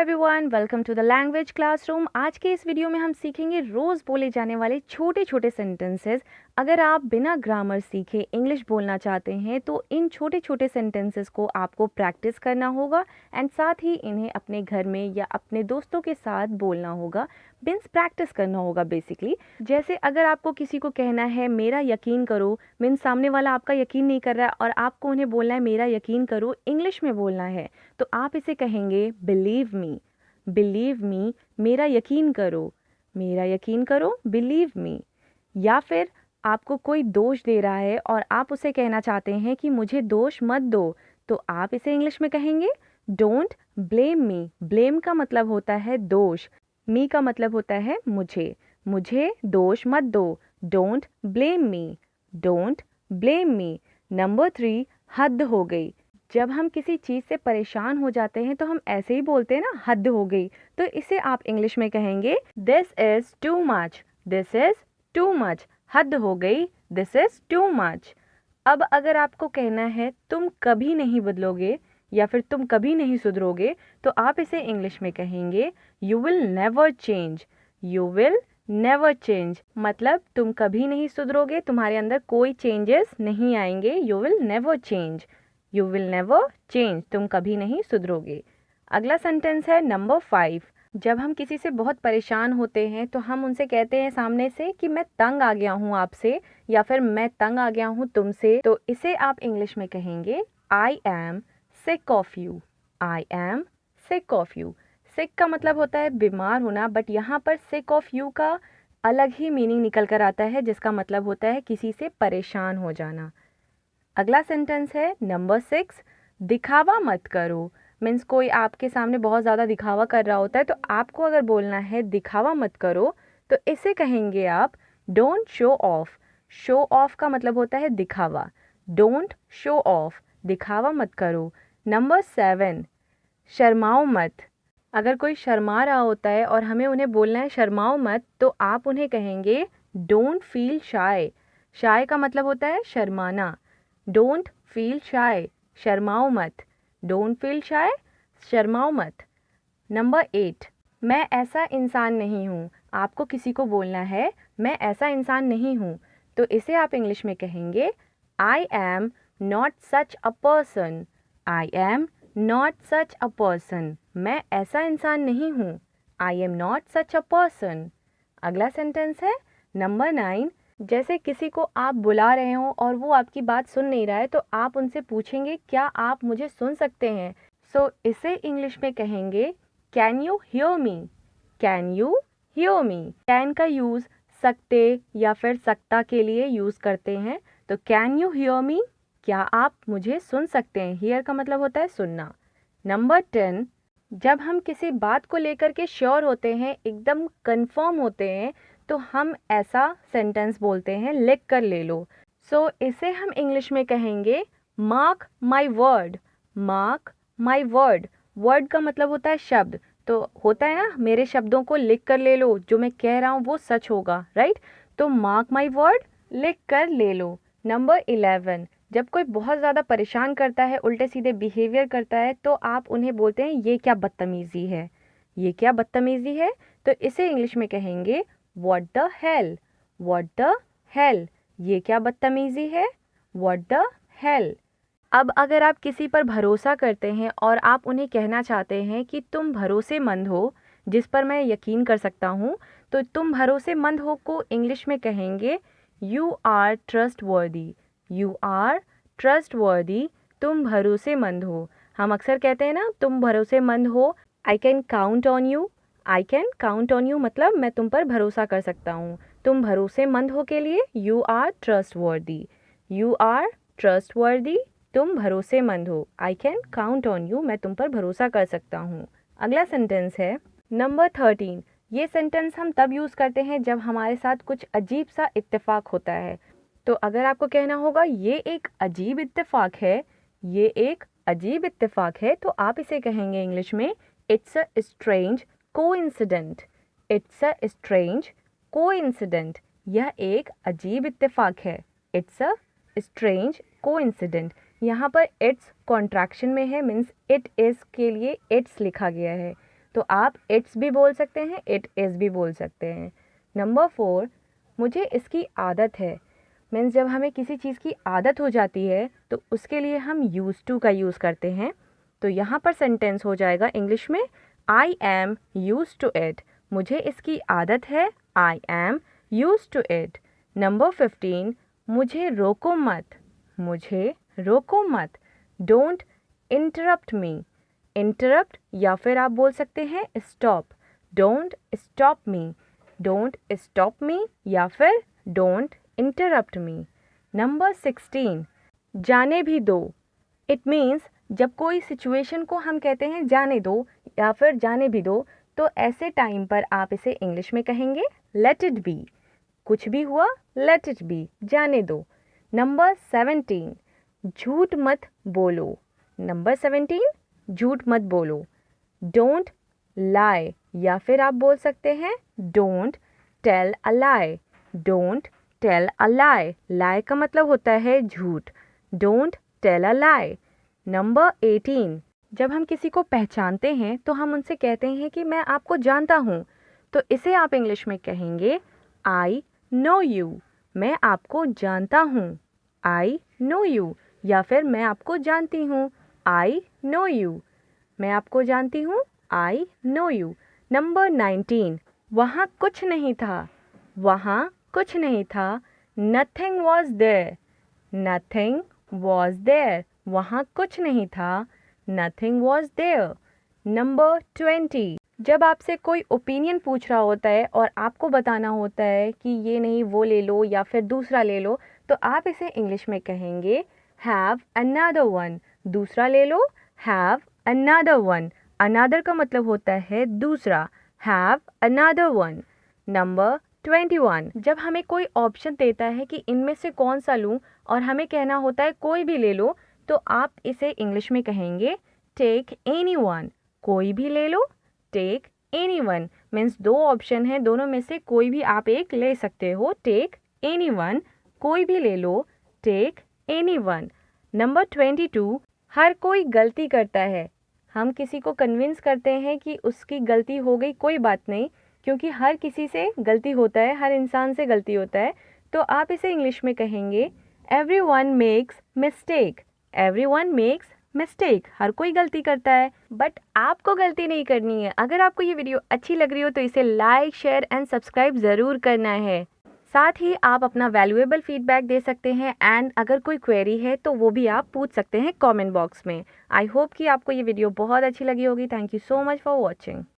Everyone, welcome to the language classroom. आज के इस वीडियो में हम सीखेंगे रोज़ बोले जाने वाले छोटे छोटे सेंटेंसेस। अगर आप बिना ग्रामर सीखे इंग्लिश बोलना चाहते हैं तो इन छोटे छोटे सेंटेंसेस को आपको प्रैक्टिस करना होगा एंड साथ ही इन्हें अपने घर में या अपने दोस्तों के साथ बोलना होगा, मीन्स प्रैक्टिस करना होगा बेसिकली। जैसे अगर आपको किसी को कहना है मेरा यकीन करो, मीन्स सामने वाला आपका यकीन नहीं कर रहा है और आपको उन्हें बोलना है मेरा यकीन करो, इंग्लिश में बोलना है, तो आप इसे कहेंगे बिलीव मी, मेरा यकीन करो, मेरा यकीन करो, बिलीव मी। या फिर आपको कोई दोष दे रहा है और आप उसे कहना चाहते हैं कि मुझे दोष मत दो, तो आप इसे इंग्लिश में कहेंगे डोंट ब्लेम मी। ब्लेम का मतलब होता है दोष, मी का मतलब होता है मुझे, मुझे दोष मत दो, don't blame me, don't blame me. Number 3, हद हो गई। जब हम किसी चीज़ से परेशान हो जाते हैं तो हम ऐसे ही बोलते हैं ना, हद हो गई, तो इसे आप इंग्लिश में कहेंगे this is too much, this is too much. हद हो गई, दिस इज़ टू मच। अब अगर आपको कहना है तुम कभी नहीं बदलोगे या फिर तुम कभी नहीं सुधरोगे, तो आप इसे इंग्लिश में कहेंगे you will never change, you will never change. मतलब तुम कभी नहीं सुधरोगे, तुम्हारे अंदर कोई चेंजेस नहीं आएंगे, you will never change, you will never change, तुम कभी नहीं सुधरोगे। अगला सेंटेंस है नंबर 5। जब हम किसी से बहुत परेशान होते हैं तो हम उनसे कहते हैं सामने से कि मैं तंग आ गया हूँ आपसे या फिर मैं तंग आ गया हूँ तुमसे, तो इसे आप इंग्लिश में कहेंगे I am sick of you, I am sick of you. Sick का मतलब होता है बीमार होना, बट यहाँ पर सिक ऑफ यू का अलग ही मीनिंग निकल कर आता है, जिसका मतलब होता है किसी से परेशान हो जाना। अगला सेंटेंस है नंबर 6, दिखावा मत करो। मीन्स कोई आपके सामने बहुत ज़्यादा दिखावा कर रहा होता है, तो आपको अगर बोलना है दिखावा मत करो, तो इसे कहेंगे आप don't show off. Show off का मतलब होता है दिखावा, डोंट शो ऑफ, दिखावा मत करो। नंबर 7, शर्माओ मत। अगर कोई शर्मा रहा होता है और हमें उन्हें बोलना है शर्माओ मत, तो आप उन्हें कहेंगे डोंट फील शाय। शाय का मतलब होता है शर्माना, डोंट फील शाय, शर्माओ मत, डोंट फील शाय, शर्माओ मत। नंबर 8, मैं ऐसा इंसान नहीं हूँ। आपको किसी को बोलना है मैं ऐसा इंसान नहीं हूँ, तो इसे आप इंग्लिश में कहेंगे I am not such a person, I am not such a person, मैं ऐसा इंसान नहीं हूँ, I am not such a person. अगला सेंटेंस है नंबर 9। जैसे किसी को आप बुला रहे हो और वो आपकी बात सुन नहीं रहा है, तो आप उनसे पूछेंगे क्या आप मुझे सुन सकते हैं, सो इसे इंग्लिश में कहेंगे can you hear me, can you hear me. Can का यूज़ सकते या फिर सकता के लिए यूज़ करते हैं, तो कैन यू हियर मी, क्या आप मुझे सुन सकते हैं। हियर का मतलब होता है सुनना। नंबर 10, जब हम किसी बात को लेकर के श्योर होते हैं, एकदम कंफर्म होते हैं, तो हम ऐसा सेंटेंस बोलते हैं लिख कर ले लो। सो इसे हम इंग्लिश में कहेंगे mark my word, mark my word. Word का मतलब होता है शब्द, तो होता है ना मेरे शब्दों को लिख कर ले लो, जो मैं कह रहा हूँ वो सच होगा, राइट। तो मार्क माई वर्ड, लिख कर ले लो। नंबर 11, जब कोई बहुत ज़्यादा परेशान करता है, उल्टे सीधे बिहेवियर करता है, तो आप उन्हें बोलते हैं ये क्या बदतमीज़ी है, ये क्या बदतमीज़ी है, तो इसे इंग्लिश में कहेंगे what the hell, what the hell, ये क्या बदतमीज़ी है, व्हाट द हेल। अब अगर आप किसी पर भरोसा करते हैं और आप उन्हें कहना चाहते हैं कि तुम भरोसेमंद हो, जिस पर मैं यकीन कर सकता हूँ, तो तुम भरोसेमंद हो को इंग्लिश में कहेंगे you are trustworthy, you are trustworthy, तुम भरोसेमंद हो। हम अक्सर कहते हैं ना तुम भरोसेमंद हो, I can count on you, I can count on you मतलब मैं तुम पर भरोसा कर सकता हूँ। तुम भरोसेमंद हो के लिए you are trustworthy, you are trustworthy, तुम भरोसेमंद हो, I can count on you, मैं तुम पर भरोसा कर सकता हूँ। अगला सेंटेंस है नंबर 13। ये सेंटेंस हम तब यूज़ करते हैं जब हमारे साथ कुछ अजीब सा इत्तेफाक होता है। तो अगर आपको कहना होगा ये एक अजीब इत्तेफाक है, ये एक अजीब इत्तेफाक है, तो आप इसे कहेंगे इंग्लिश में it's a strange coincident, it's a strange coincident, यह एक अजीब इत्तेफाक है, इट्स अ स्ट्रेंज कोइंसिडेंट। यहाँ पर इट्स कॉन्ट्रैक्शन में है, मीन्स इट इज़ के लिए इट्स लिखा गया है, तो आप इट्स भी बोल सकते हैं, इट इज़ भी बोल सकते हैं। नंबर 4, मुझे इसकी आदत है। मीन्स जब हमें किसी चीज़ की आदत हो जाती है तो उसके लिए हम यूज़ टू का यूज़ करते हैं। तो यहाँ पर सेंटेंस हो जाएगा इंग्लिश में I am used to it. मुझे इसकी आदत है, I am used to it. Number 15, मुझे रोको मत। मुझे रोको मत। Don't interrupt me. इंटरप्ट या फिर आप बोल सकते हैं stop. Don't stop me. Don't stop me या फिर डोंट इंटरप्ट मी। नंबर 16, जाने भी दो। इट मीन्स जब कोई सिचुएशन को हम कहते हैं जाने दो या फिर जाने भी दो, तो ऐसे टाइम पर आप इसे इंग्लिश में कहेंगे लेट इट बी। कुछ भी हुआ, लेट इट बी, जाने दो। नंबर 17, झूठ मत बोलो। नंबर 17, झूठ मत बोलो। डोंट लाई या फिर आप बोल सकते हैं don't tell a lie. Don't tell a lie. Lie का मतलब होता है झूठ। Don't tell a lie. Number 18, जब हम किसी को पहचानते हैं तो हम उनसे कहते हैं कि मैं आपको जानता हूँ, तो इसे आप इंग्लिश में कहेंगे आई नो यू। मैं आपको जानता हूँ, आई नो यू। या फिर मैं आपको जानती हूँ, आई नो यू। मैं आपको जानती हूँ, आई नो यू। नंबर 19, वहाँ कुछ नहीं था। वहाँ कुछ नहीं था। Nothing was there. Nothing was there. वहाँ कुछ नहीं था। Nothing was there. नंबर 20, जब आपसे कोई ओपिनियन पूछ रहा होता है और आपको बताना होता है कि ये नहीं वो ले लो या फिर दूसरा ले लो, तो आप इसे इंग्लिश में कहेंगे हैव अनदर वन। दूसरा ले लो, हैव अनदर वन। अनदर का मतलब होता है दूसरा। Have another one. नंबर 21, जब हमें कोई ऑप्शन देता है कि इनमें से कौन सा लूँ और हमें कहना होता है कोई भी ले लो, तो आप इसे इंग्लिश में कहेंगे टेक एनी वन। कोई भी ले लो, टेक एनी वन। मीन्स दो ऑप्शन है, दोनों में से कोई भी आप एक ले सकते हो। टेक एनी वन, कोई भी ले लो, टेक एनी वन। नंबर 22, हर कोई गलती करता है। हम किसी को कन्विंस करते हैं कि उसकी गलती हो गई, कोई बात नहीं, क्योंकि हर किसी से गलती होता है, हर इंसान से गलती होता है। तो आप इसे इंग्लिश में कहेंगे everyone makes mistake. Everyone makes mistake. हर कोई गलती करता है, बट आपको गलती नहीं करनी है। अगर आपको ये वीडियो अच्छी लग रही हो तो इसे लाइक, शेयर एंड सब्सक्राइब ज़रूर करना है। साथ ही आप अपना वैल्यूएबल फीडबैक दे सकते हैं एंड अगर कोई क्वेरी है तो वो भी आप पूछ सकते हैं कमेंट बॉक्स में। आई होप कि आपको ये वीडियो बहुत अच्छी लगी होगी। Thank you so much for watching.